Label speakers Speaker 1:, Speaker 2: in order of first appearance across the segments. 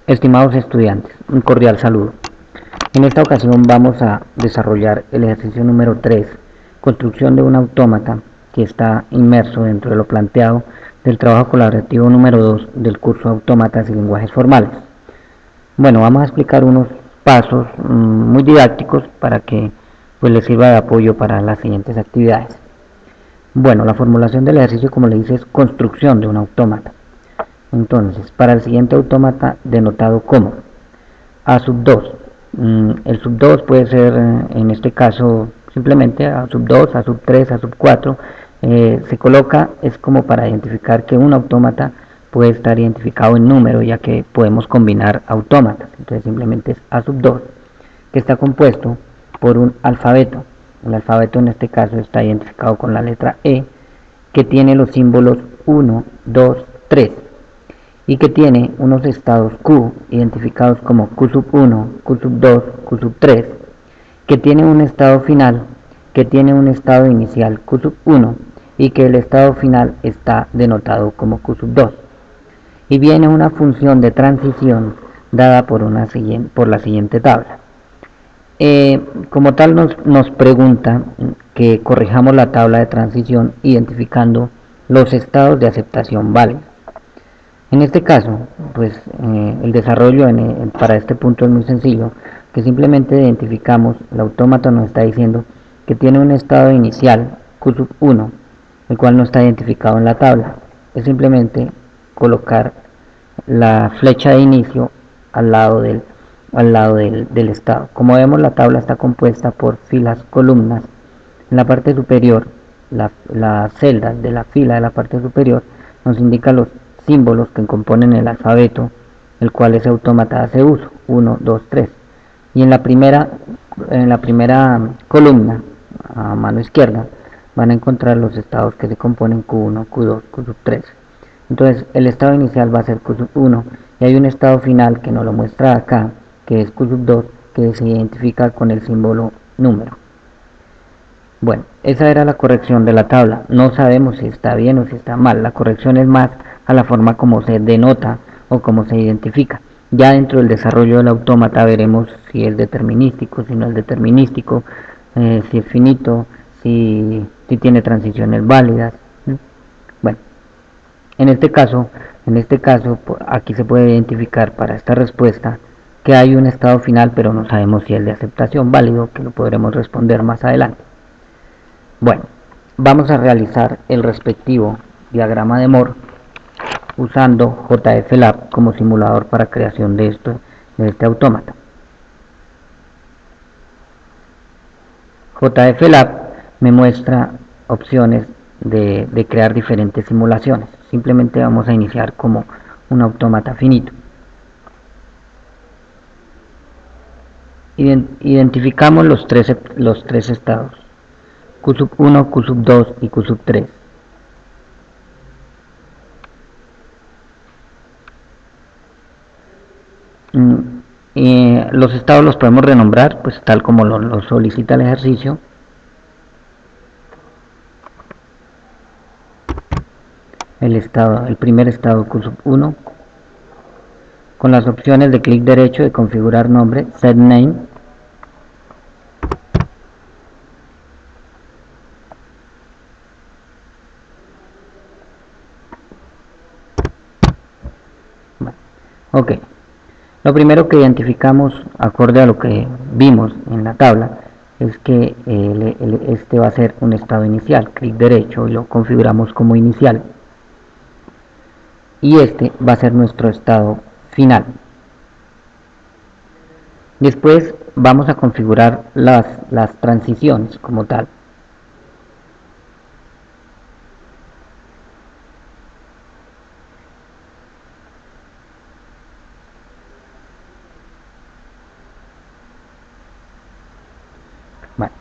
Speaker 1: Estimados estudiantes, un cordial saludo. En esta ocasión vamos a desarrollar el ejercicio número 3, construcción de un autómata, que está inmerso dentro de lo planteado del trabajo colaborativo número 2 del curso Autómatas y Lenguajes Formales. Bueno, vamos a explicar unos pasos muy didácticos para que pues, les sirva de apoyo para las siguientes actividades. Bueno, la formulación del ejercicio, como le dice, es construcción de un autómata. Entonces, para el siguiente autómata denotado como A sub 2, el sub 2 puede ser en este caso simplemente A sub 2, A sub 3, A sub 4, se coloca, es como para identificar que un autómata puede estar identificado en número, ya que podemos combinar autómatas. Entonces simplemente es A sub 2, que está compuesto por un alfabeto. El alfabeto en este caso está identificado con la letra E, que tiene los símbolos 1, 2, 3 y que tiene unos estados Q identificados como Q sub 1, Q sub 2, Q sub 3, que tiene un estado final, que tiene un estado inicial Q sub 1 y que el estado final está denotado como Q sub 2. Y viene una función de transición dada por la siguiente tabla. Como tal nos pregunta que corrijamos la tabla de transición identificando los estados de aceptación válidos. En este caso, pues el desarrollo para este punto es muy sencillo, que simplemente identificamos, el autómata nos está diciendo que tiene un estado inicial Q sub 1, el cual no está identificado en la tabla. Es simplemente colocar la flecha de inicio al lado del estado. Como vemos, la tabla está compuesta por filas, columnas. En la parte superior, la celda de la fila de la parte superior nos indica los símbolos que componen el alfabeto, el cual ese autómata hace uso, 1, 2, 3. Y en la primera columna, a mano izquierda, van a encontrar los estados que se componen Q1, Q2, Q sub 3. Entonces el estado inicial va a ser Q sub 1 y hay un estado final que nos lo muestra acá, que es Q sub 2, que se identifica con el símbolo número. Bueno, esa era la corrección de la tabla. No sabemos si está bien o si está mal. La corrección es más a la forma como se denota o como se identifica. Ya dentro del desarrollo del autómata veremos si es determinístico, si no es determinístico, si es finito, si tiene transiciones válidas. Bueno, en este caso, aquí se puede identificar para esta respuesta que hay un estado final, pero no sabemos si es de aceptación válido, que lo podremos responder más adelante. Bueno, vamos a realizar el respectivo diagrama de Moore usando JFLab como simulador para creación de este autómata. JFLab me muestra opciones de crear diferentes simulaciones. Simplemente vamos a iniciar como un autómata finito. Identificamos los tres estados, Q sub 1, Q sub 2 y Q sub 3. Los estados los podemos renombrar, pues tal como lo solicita el ejercicio. El primer estado Q sub 1, con las opciones de clic derecho de configurar nombre, set name, ok. Lo primero que identificamos, acorde a lo que vimos en la tabla, es que este va a ser un estado inicial. Clic derecho y lo configuramos como inicial. Y este va a ser nuestro estado final. Después vamos a configurar las transiciones como tal. Bueno,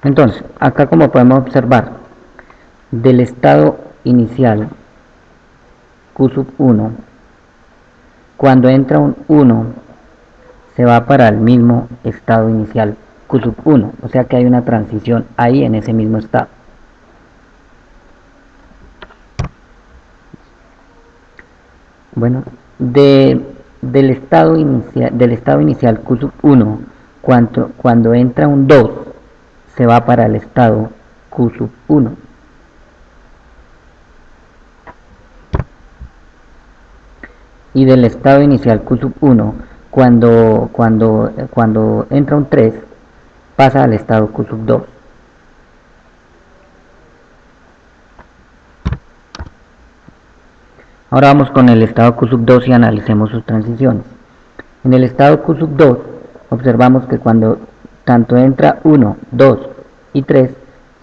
Speaker 1: entonces, acá como podemos observar, del estado inicial Q sub 1, cuando entra un 1, se va para el mismo estado inicial Q sub 1, o sea que hay una transición ahí en ese mismo estado. Bueno, de del estado inicial Q sub 1, cuando entra un 2, se va para el estado Q sub 1. Y del estado inicial Q sub 1, cuando entra un 3, pasa al estado Q sub 2. Ahora vamos con el estado Q sub 2 y analicemos sus transiciones. En el estado Q sub 2 observamos que cuando tanto entra 1, 2 y 3,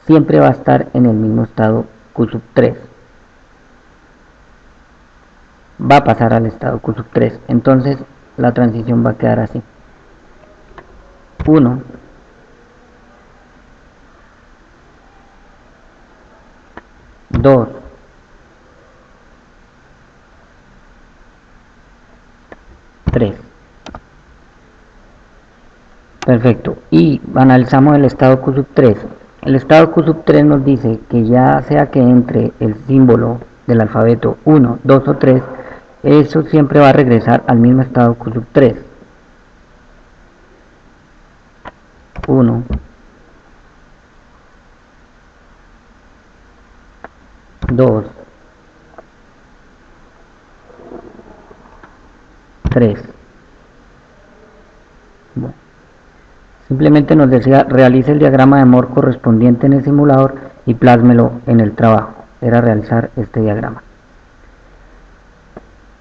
Speaker 1: siempre va a estar en el mismo estado Q sub 3. Va a pasar al estado Q sub 3. Entonces la transición va a quedar así. 1, 2, 3. Perfecto. Y analizamos el estado Q sub 3. El estado Q sub 3 nos dice que ya sea que entre el símbolo del alfabeto 1, 2 o 3, eso siempre va a regresar al mismo estado Q sub 3. 1, 2, 3. Bueno. Simplemente nos decía, realice el diagrama de Moore correspondiente en el simulador y plásmelo en el trabajo. Era realizar este diagrama.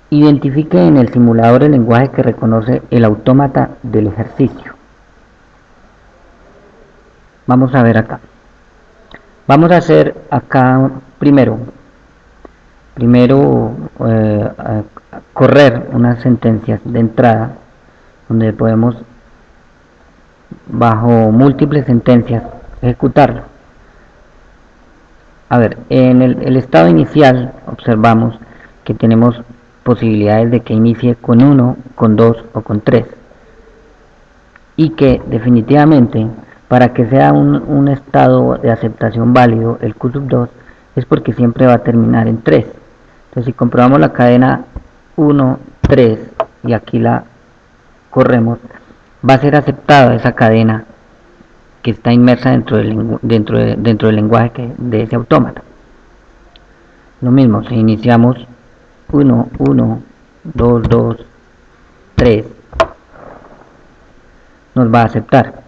Speaker 1: Identifique en el simulador el lenguaje que reconoce el autómata del ejercicio. Vamos a ver acá. Vamos a hacer acá primero correr unas sentencias de entrada donde podemos bajo múltiples sentencias ejecutarlo. A ver, en el estado inicial observamos que tenemos posibilidades de que inicie con 1, con 2 o con 3, y que definitivamente para que sea un estado de aceptación válido el Q sub 2 es porque siempre va a terminar en 3. Entonces si comprobamos la cadena 1, 3 y aquí la corremos, va a ser aceptada esa cadena que está inmersa dentro del lenguaje de ese autómata. Lo mismo, si iniciamos 1, 1, 2, 2, 3, nos va a aceptar.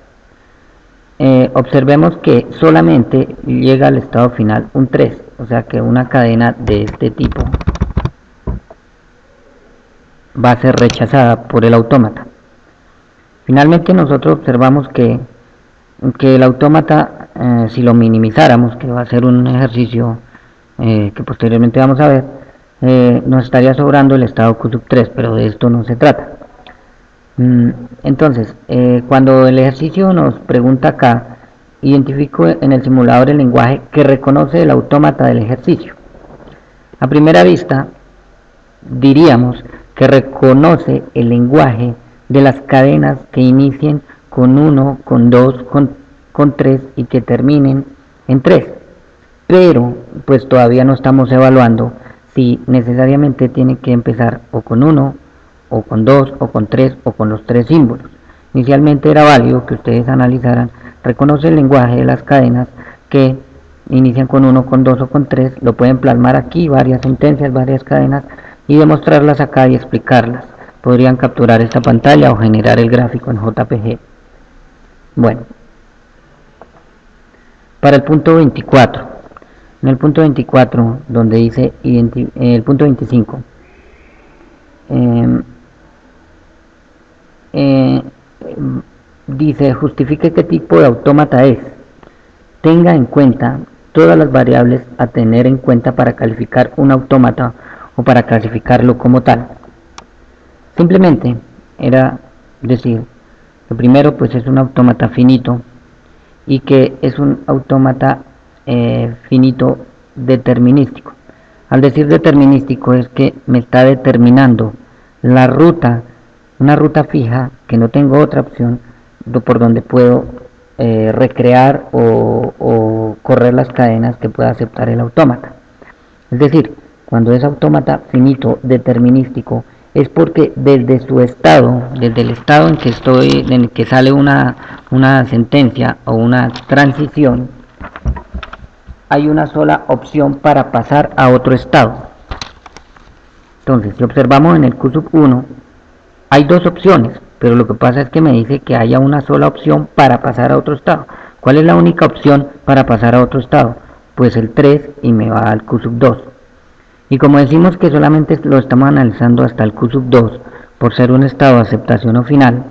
Speaker 1: Observemos que solamente llega al estado final un 3, o sea que una cadena de este tipo va a ser rechazada por el autómata. Finalmente nosotros observamos que el autómata, si lo minimizáramos, que va a ser un ejercicio que posteriormente vamos a ver, nos estaría sobrando el estado Q sub 3, pero de esto no se trata. Entonces, cuando el ejercicio nos pregunta acá, identifico en el simulador el lenguaje que reconoce el autómata del ejercicio. A primera vista, diríamos que reconoce el lenguaje de las cadenas que inicien con 1, con 2, con 3 y que terminen en 3. Pero, pues todavía no estamos evaluando si necesariamente tiene que empezar o con 1, o con 2, o con 3, o con los 3 símbolos. Inicialmente era válido que ustedes analizaran, reconoce el lenguaje de las cadenas que inician con 1, con 2 o con 3, lo pueden plasmar aquí, varias sentencias, varias cadenas, y demostrarlas acá y explicarlas. Podrían capturar esta pantalla o generar el gráfico en JPG. Bueno, para el punto 24, en el punto 24, donde dice, el punto 25, dice, justifique qué tipo de autómata es. Tenga en cuenta todas las variables a tener en cuenta para calificar un autómata o para clasificarlo como tal. Simplemente era decir que primero pues es un autómata finito y que es un autómata finito determinístico. Al decir determinístico es que me está determinando la ruta, una ruta fija, que no tengo otra opción por donde puedo recrear o correr las cadenas que pueda aceptar el autómata. Es decir, cuando es autómata finito determinístico, es porque desde su estado, desde el estado en que estoy, en el que sale una sentencia o una transición, hay una sola opción para pasar a otro estado. Entonces, si observamos en el Q1, hay dos opciones, pero lo que pasa es que me dice que haya una sola opción para pasar a otro estado. ¿Cuál es la única opción para pasar a otro estado? Pues el 3 y me va al Q2. Y como decimos que solamente lo estamos analizando hasta el Q2 por ser un estado de aceptación o final,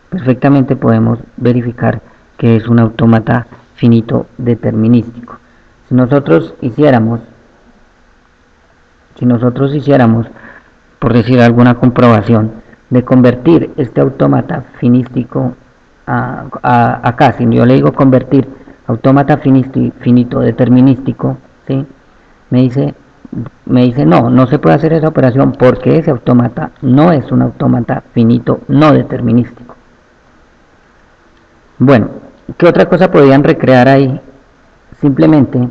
Speaker 1: perfectamente podemos verificar que es un autómata finito determinístico. Si nosotros hiciéramos, por decir alguna comprobación, de convertir este autómata finístico acá, si yo le digo convertir autómata finito determinístico, ¿sí? me dice no se puede hacer esa operación porque ese autómata no es un autómata finito no determinístico. Bueno, ¿qué otra cosa podrían recrear ahí? Simplemente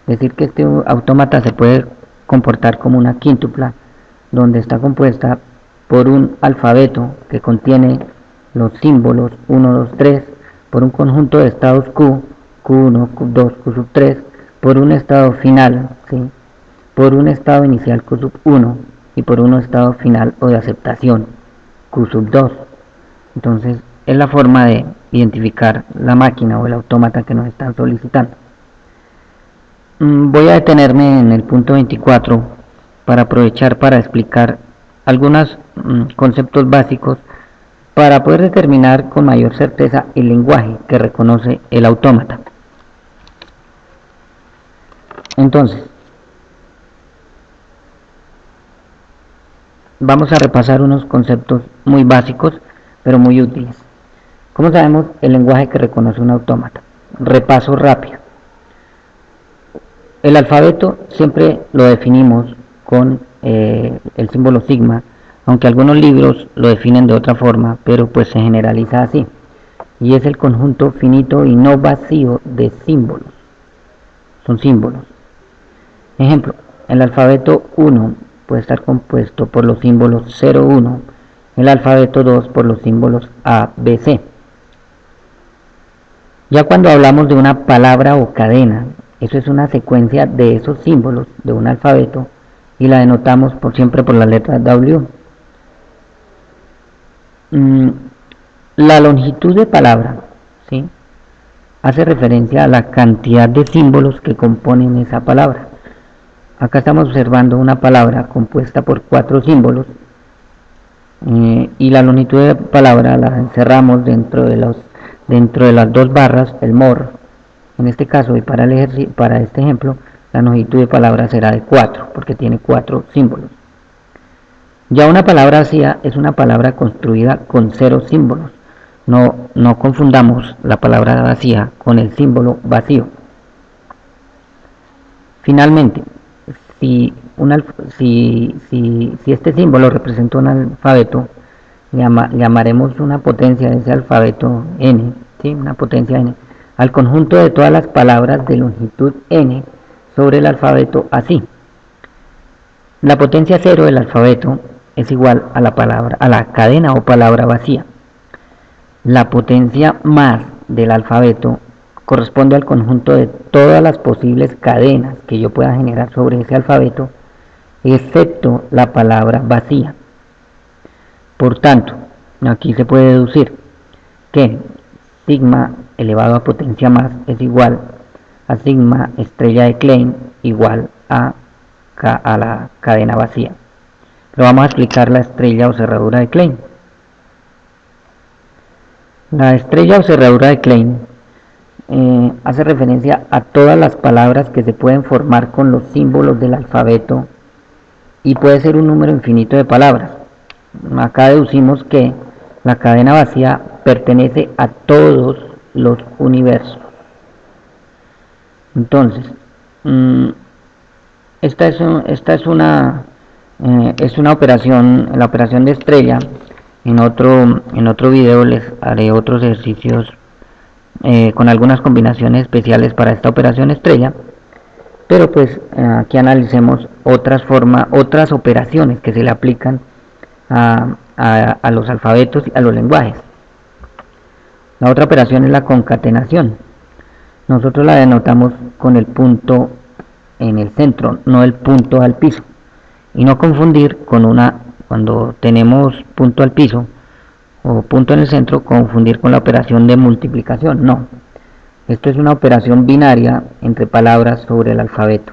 Speaker 1: decir que este autómata se puede comportar como una quíntupla, donde está compuesta por un alfabeto que contiene los símbolos 1, 2, 3, por un conjunto de estados Q, Q1, Q2, Q3, por un estado final, ¿sí? Por un estado inicial Q1 y por un estado final o de aceptación Q2. Entonces es la forma de identificar la máquina o el autómata que nos están solicitando. Voy a detenerme en el punto 24 para aprovechar para explicar algunos conceptos básicos para poder determinar con mayor certeza el lenguaje que reconoce el autómata. Entonces, vamos a repasar unos conceptos muy básicos, pero muy útiles. ¿Cómo sabemos el lenguaje que reconoce un autómata? Repaso rápido. El alfabeto siempre lo definimos con el símbolo sigma, aunque algunos libros lo definen de otra forma, pero pues se generaliza así. Y es el conjunto finito y no vacío de símbolos. Son símbolos. Ejemplo, el alfabeto 1 puede estar compuesto por los símbolos 0, 1, el alfabeto 2 por los símbolos A, B, C. Ya cuando hablamos de una palabra o cadena, eso es una secuencia de esos símbolos de un alfabeto y la denotamos siempre por la letra W. La longitud de palabra, ¿sí?, hace referencia a la cantidad de símbolos que componen esa palabra. Acá estamos observando una palabra compuesta por 4 símbolos y la longitud de palabra la encerramos dentro de las 2 barras, el more. En este caso y para este ejemplo, la longitud de palabra será de 4 porque tiene 4 símbolos. Ya una palabra vacía es una palabra construida con 0 símbolos. No confundamos la palabra vacía con el símbolo vacío. Finalmente, si este símbolo representa un alfabeto, llamaremos una potencia de ese alfabeto n, ¿sí?, una potencia n, al conjunto de todas las palabras de longitud n sobre el alfabeto así. La potencia 0 del alfabeto es igual a la cadena o palabra vacía. La potencia más del alfabeto corresponde al conjunto de todas las posibles cadenas que yo pueda generar sobre ese alfabeto, excepto la palabra vacía. Por tanto, aquí se puede deducir que sigma elevado a potencia más es igual a sigma estrella de Klein igual a la cadena vacía. Pero vamos a explicar la estrella o cerradura de Klein. La estrella o cerradura de Klein hace referencia a todas las palabras que se pueden formar con los símbolos del alfabeto y puede ser un número infinito de palabras. Acá deducimos que la cadena vacía pertenece a todos los universos. Entonces, esta es una operación, la operación de estrella. En otro video les haré otros ejercicios con algunas combinaciones especiales para esta operación estrella, pero pues aquí analicemos otras operaciones que se le aplican a los alfabetos y a los lenguajes. La otra operación es la concatenación. Nosotros la denotamos con el punto en el centro, no el punto al piso. Y no confundir cuando tenemos punto al piso o punto en el centro, confundir con la operación de multiplicación. No. Esto es una operación binaria entre palabras sobre el alfabeto.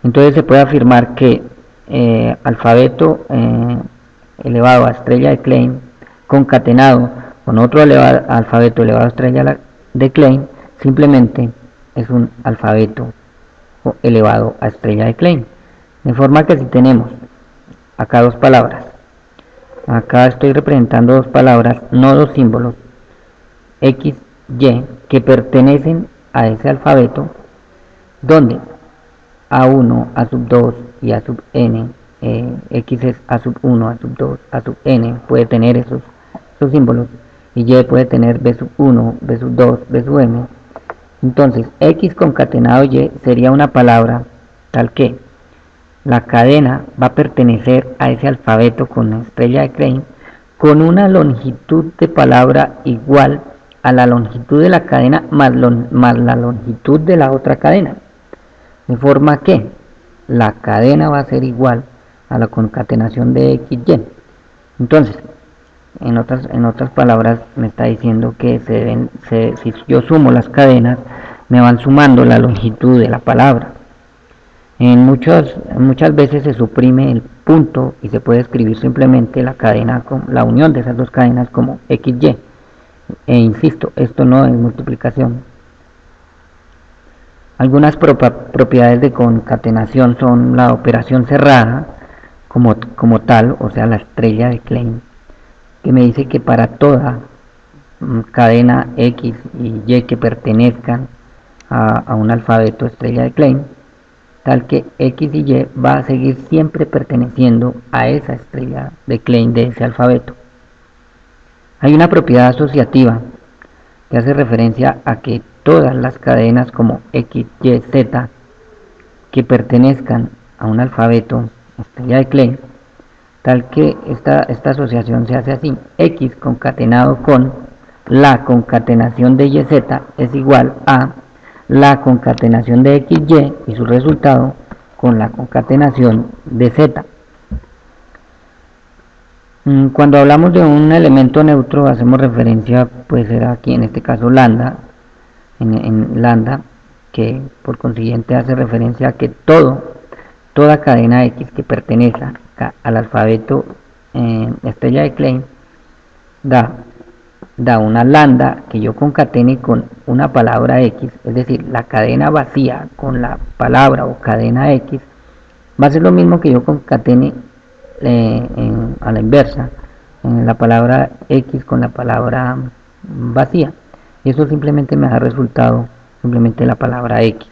Speaker 1: Entonces se puede afirmar que alfabeto elevado a estrella de Klein concatenado con otro alfabeto elevado a estrella de Klein simplemente es un alfabeto elevado a estrella de Klein. De forma que si tenemos acá dos palabras, acá estoy representando dos palabras, no dos símbolos, X, Y, que pertenecen a ese alfabeto, donde A1, A sub 2 y A sub N, X es A sub 1, A sub 2, A sub N, puede tener esos símbolos, y Y puede tener B sub 1, B sub 2, B sub M. Entonces, X concatenado Y sería una palabra tal que la cadena va a pertenecer a ese alfabeto con la estrella de Klein con una longitud de palabra igual a la longitud de la cadena más la longitud de la otra cadena. De forma que la cadena va a ser igual a la concatenación de XY. Entonces, en otras palabras, me está diciendo que si yo sumo las cadenas, me van sumando la longitud de la palabra. Muchas veces se suprime el punto y se puede escribir simplemente la cadena, la unión de esas dos cadenas como XY. E insisto, esto no es multiplicación. Algunas propiedades de concatenación son la operación cerrada como tal, o sea la estrella de Klein, que me dice que para toda cadena X y Y que pertenezcan a un alfabeto estrella de Klein, tal que X y Y va a seguir siempre perteneciendo a esa estrella de Klein de ese alfabeto. Hay una propiedad asociativa que hace referencia a que todas las cadenas como X, Y, Z que pertenezcan a un alfabeto estrella de Klein, tal que esta asociación se hace así: X concatenado con la concatenación de YZ es igual a la concatenación de XY y su resultado con la concatenación de Z. Cuando hablamos de un elemento neutro hacemos referencia, puede ser aquí en este caso lambda, en lambda, que por consiguiente hace referencia a que toda cadena X que pertenece al alfabeto estrella de Klein da una lambda que yo concatene con una palabra X, es decir, la cadena vacía con la palabra o cadena X va a ser lo mismo que yo concatene a la inversa en la palabra X con la palabra vacía, y eso simplemente me da resultado simplemente la palabra X.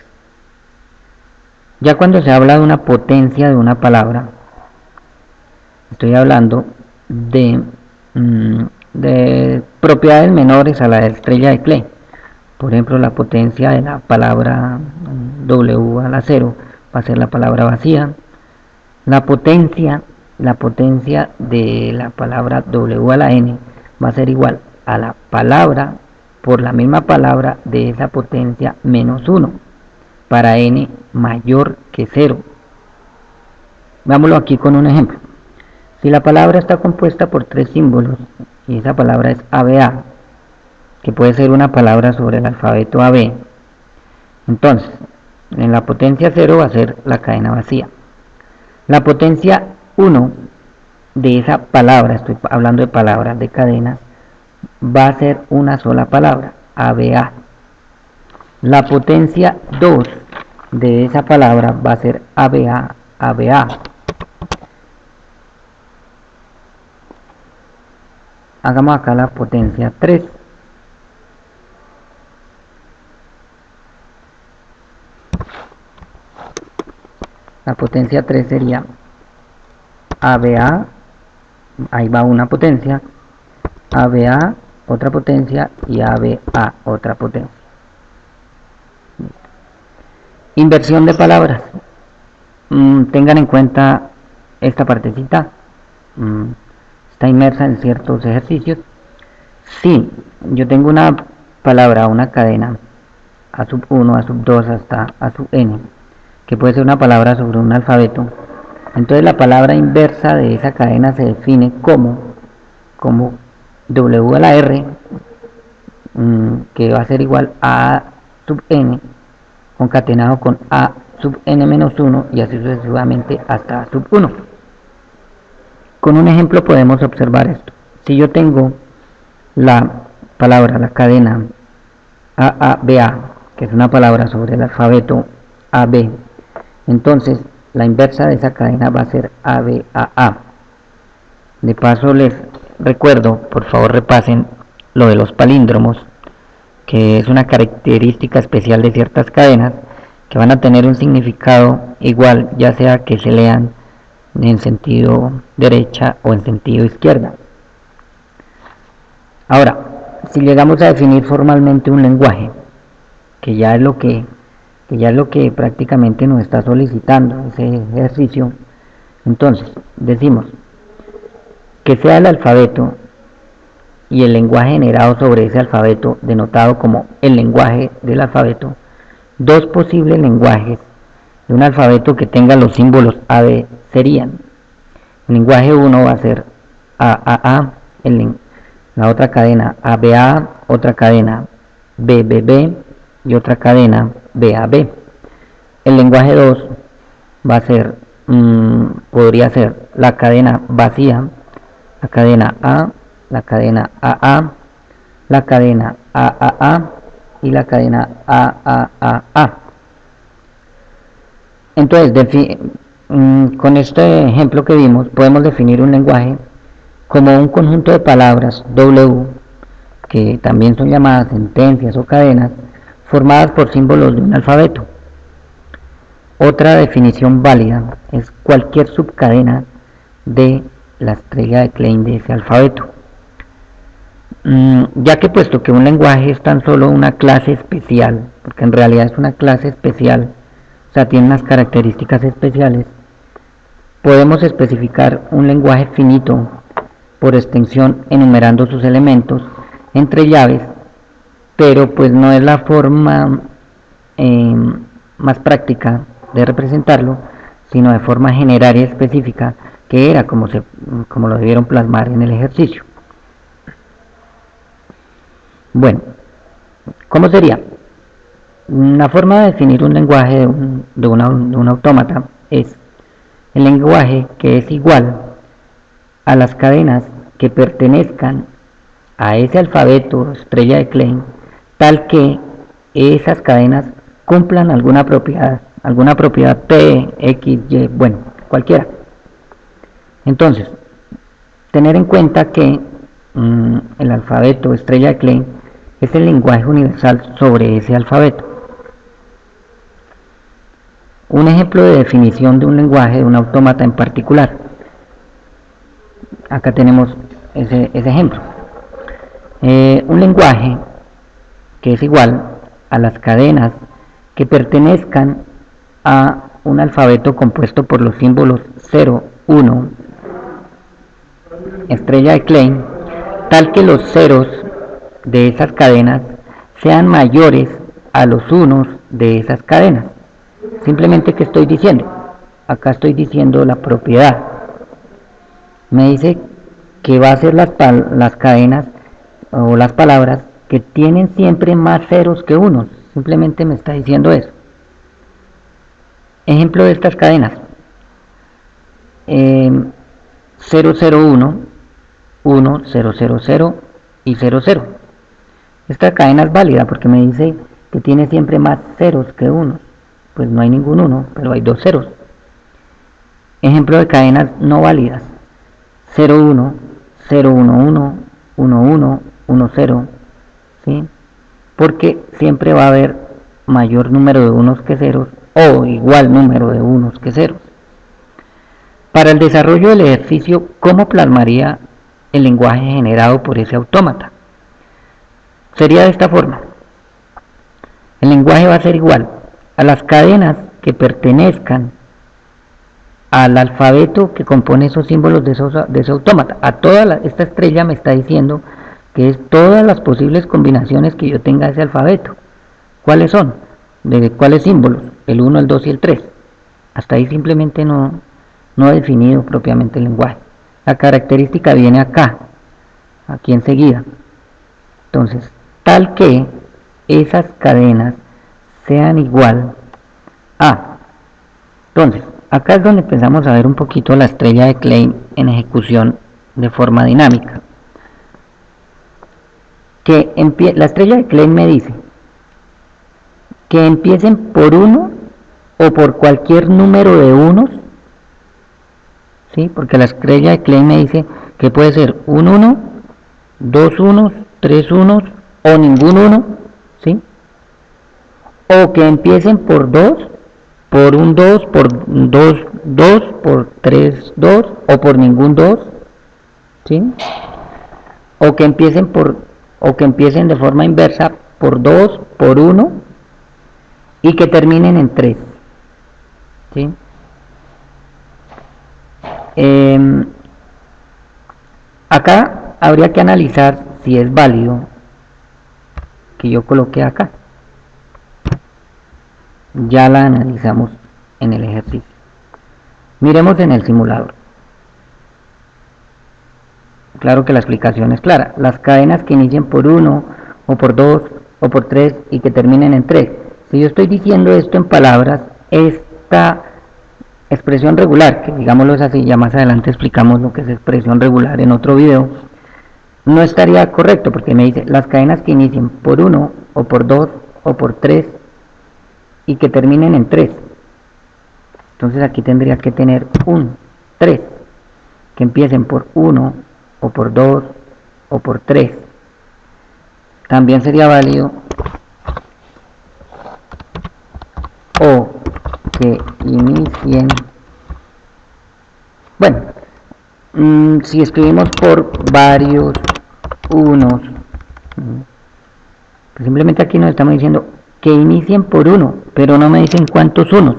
Speaker 1: Ya cuando se habla de una potencia de una palabra, estoy hablando de propiedades menores a la estrella de Klein. Por ejemplo, la potencia de la palabra W a la 0 va a ser la palabra vacía. La potencia de la palabra W a la N va a ser igual a la palabra por la misma palabra de esa potencia menos 1 para N mayor que 0. Veámoslo aquí con un ejemplo. Si la palabra está compuesta por 3 símbolos y esa palabra es ABA, que puede ser una palabra sobre el alfabeto AB, entonces en la potencia 0 va a ser la cadena vacía. La potencia 1 de esa palabra, estoy hablando de palabras de cadenas, va a ser una sola palabra, ABA. La potencia 2 de esa palabra va a ser ABA, ABA. Hagamos acá la potencia 3. La potencia 3 sería ABA, ahí va una potencia, ABA, otra potencia, y ABA, otra potencia. Inversión de palabras. Tengan en cuenta esta partecita. está inmersa en ciertos ejercicios. Si yo tengo una palabra, una cadena, a sub 1, a sub 2 hasta a sub n, que puede ser una palabra sobre un alfabeto, entonces la palabra inversa de esa cadena se define como W a la R, que va a ser igual a sub n concatenado con a sub n menos 1 y así sucesivamente hasta a sub 1. Con un ejemplo podemos observar esto. Si yo tengo la palabra, la cadena AABA, que es una palabra sobre el alfabeto AB, entonces la inversa de esa cadena va a ser ABAA. De paso les recuerdo, por favor repasen lo de los palíndromos, que es una característica especial de ciertas cadenas que van a tener un significado igual, ya sea que se lean en sentido derecha o en sentido izquierda. Ahora, si llegamos a definir formalmente un lenguaje, que ya es lo que prácticamente nos está solicitando ese ejercicio, entonces decimos que sea el alfabeto y el lenguaje generado sobre ese alfabeto, denotado como el lenguaje del alfabeto, dos posibles lenguajes de un alfabeto que tenga los símbolos AB serían: el lenguaje 1 va a ser AAA, la otra cadena ABA, otra cadena BBB y otra cadena BAB. El lenguaje 2 va a ser, podría ser la cadena vacía, la cadena A, la cadena AA, la cadena AAA y la cadena AAAA. Entonces, con este ejemplo que vimos, podemos definir un lenguaje como un conjunto de palabras W, que también son llamadas sentencias o cadenas, formadas por símbolos de un alfabeto. Otra definición válida es cualquier subcadena de la estrella de Klein de ese alfabeto. Ya que puesto que un lenguaje es tan solo una clase especial, porque en realidad es una clase especial, o sea, tiene unas características especiales, podemos especificar un lenguaje finito por extensión enumerando sus elementos entre llaves, pero pues no es la forma más práctica de representarlo, sino de forma general y específica, que era como lo debieron plasmar en el ejercicio. Bueno, ¿cómo sería? Una forma de definir un lenguaje de un autómata es el lenguaje que es igual a las cadenas que pertenezcan a ese alfabeto estrella de Klein, tal que esas cadenas cumplan alguna propiedad P, X, Y, bueno, cualquiera. Entonces, tener en cuenta que el alfabeto estrella de Klein es el lenguaje universal sobre ese alfabeto. Un ejemplo de definición de un lenguaje de un autómata en particular. Acá tenemos ese ejemplo. Un lenguaje que es igual a las cadenas que pertenezcan a un alfabeto compuesto por los símbolos 0, 1, estrella de Klein, tal que los ceros de esas cadenas sean mayores a los unos de esas cadenas. Simplemente, ¿qué estoy diciendo? Acá estoy diciendo la propiedad. Me dice que va a ser las cadenas o las palabras que tienen siempre más ceros que unos. Simplemente me está diciendo eso. Ejemplo de estas cadenas: 001, 1, 000 y 00. Esta cadena es válida porque me dice que tiene siempre más ceros que unos. Pues no hay ningún 1, pero hay dos ceros. Ejemplo de cadenas no válidas: 01, 011, 11, 10, ¿sí? Porque siempre va a haber mayor número de unos que ceros o igual número de unos que ceros. Para el desarrollo del ejercicio, ¿cómo plasmaría el lenguaje generado por ese autómata? Sería de esta forma. El lenguaje va a ser igual a las cadenas que pertenezcan al alfabeto que compone esos símbolos de ese autómata. Esta estrella me está diciendo que es todas las posibles combinaciones que yo tenga de ese alfabeto. ¿Cuáles son? ¿De cuáles símbolos? El 1, el 2 y el 3. Hasta ahí simplemente no he definido propiamente el lenguaje. La característica viene acá, aquí enseguida. Entonces, tal que esas cadenas sean igual a... Entonces, acá es donde empezamos a ver un poquito la estrella de Klein en ejecución de forma dinámica. La estrella de Klein me dice que empiecen por 1 o por cualquier número de unos, ¿sí? Porque la estrella de Klein me dice que puede ser un 1, 2 unos, 3 unos o ningún 1, ¿sí? O que empiecen por 2, por un 2, por 2, 2, por 3, 2 o por ningún 2, ¿sí? O que empiecen de forma inversa por 2, por 1 y que terminen en 3, ¿sí? Acá habría que analizar si es válido que yo coloque acá. Ya la analizamos en el ejercicio. Miremos en el simulador. Claro que la explicación es clara. Las cadenas que inicien por 1 o por 2 o por 3 y que terminen en 3. Si yo estoy diciendo esto en palabras, esta expresión regular, que digámoslo es así, ya más adelante explicamos lo que es expresión regular en otro video, no estaría correcto porque me dice las cadenas que inicien por 1 o por 2 o por 3 y que terminen en 3. Entonces aquí tendría que tener un 3, que empiecen por 1 o por 2 o por 3. También sería válido o que inicien, bueno, si escribimos por varios unos, pues simplemente aquí nos estamos diciendo que inicien por 1, pero no me dicen cuántos unos.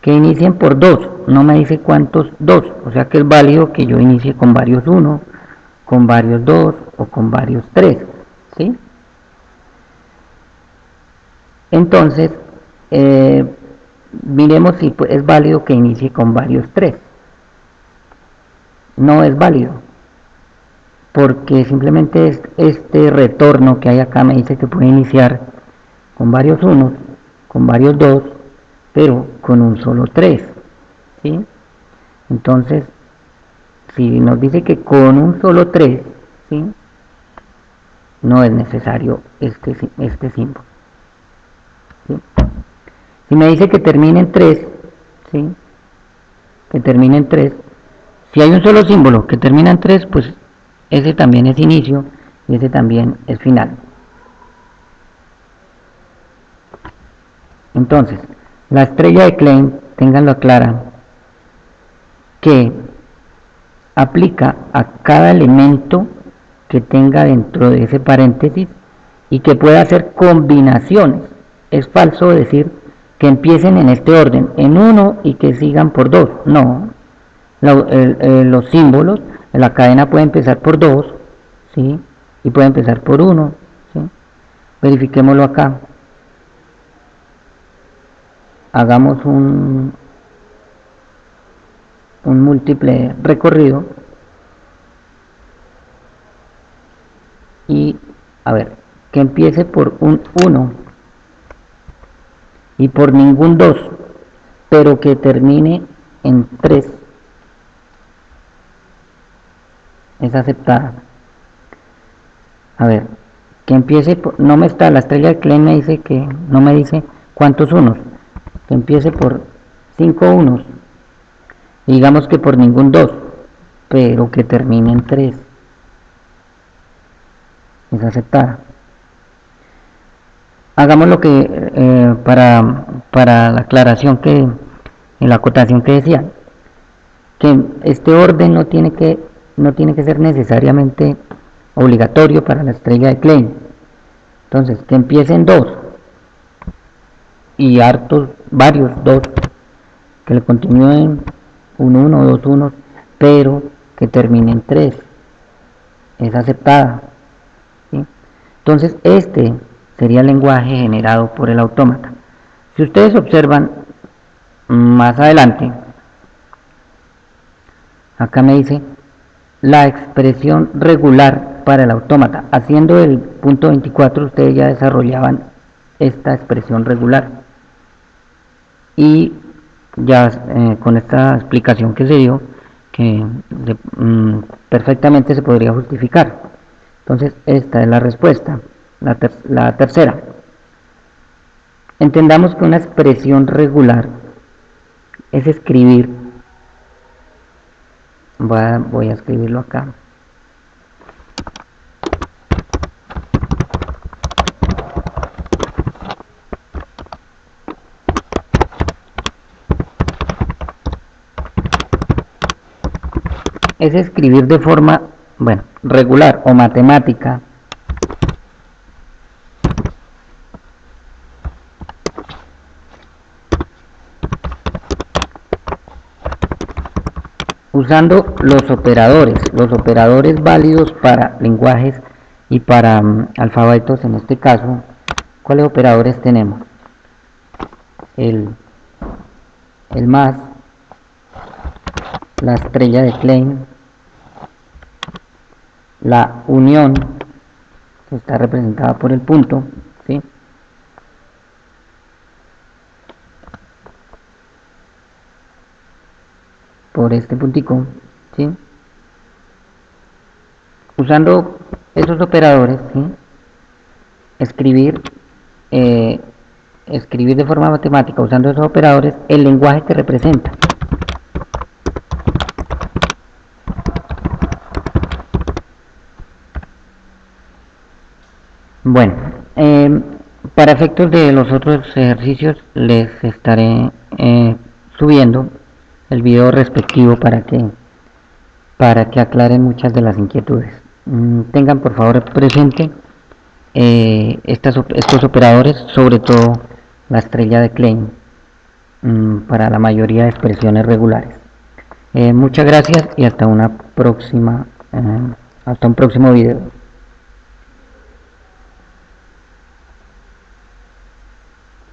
Speaker 1: Que inicien por 2, no me dice cuántos 2, o sea que es válido que yo inicie con varios 1, con varios 2 o con varios 3, ¿sí? Entonces, miremos si es válido que inicie con varios 3. No es válido, porque simplemente este retorno que hay acá me dice que puede iniciar con varios 1, con varios 2, pero con un solo 3, ¿sí? Entonces, si nos dice que con un solo 3, ¿sí?, no es necesario este símbolo, ¿sí? Si me dice que termine en 3, ¿sí?, que termine en 3, si hay un solo símbolo que termina en 3, pues ese también es inicio y ese también es final. Entonces, la estrella de Klein, ténganlo clara, que aplica a cada elemento que tenga dentro de ese paréntesis y que pueda hacer combinaciones. Es falso decir que empiecen en este orden, en 1 y que sigan por 2. No, los símbolos, la cadena puede empezar por 2, ¿sí?, y puede empezar por 1, ¿sí? Verifiquémoslo acá. Hagamos un múltiple recorrido y a ver, que empiece por un 1 y por ningún 2, pero que termine en 3, es aceptada. A ver, que empiece por, no me está, la estrella de Klein me dice que no me dice cuántos unos, que empiece por 5 unos, y digamos que por ningún 2, pero que termine en 3, es aceptada. Hagamos lo que para la aclaración que en la acotación que decía, que este orden no tiene que ser necesariamente obligatorio para la estrella de Klein. Entonces, que empiecen 2 y varios 2, que le continúen un 1 o 2 unos, pero que termine en 3. Es aceptada. ¿Sí? Entonces, este sería el lenguaje generado por el autómata. Si ustedes observan más adelante, acá me dice la expresión regular para el autómata. Haciendo el punto 24, ustedes ya desarrollaban esta expresión regular. Y ya con esta explicación que se dio, que perfectamente se podría justificar. Entonces, esta es la respuesta. La tercera. Entendamos que una expresión regular es escribir. Voy a escribirlo acá. Es escribir de forma, regular o matemática usando los operadores válidos para lenguajes y para alfabetos. En este caso, ¿cuáles operadores tenemos? El más, la estrella de Klein, la unión, que está representada por el punto, ¿sí? Por este puntico, ¿sí? Usando esos operadores, ¿sí? Escribir de forma matemática usando esos operadores el lenguaje que representa. Bueno, para efectos de los otros ejercicios les estaré subiendo el video respectivo para que aclaren muchas de las inquietudes. Tengan por favor presente estos operadores, sobre todo la estrella de Klein, para la mayoría de expresiones regulares. Muchas gracias y hasta un próximo video.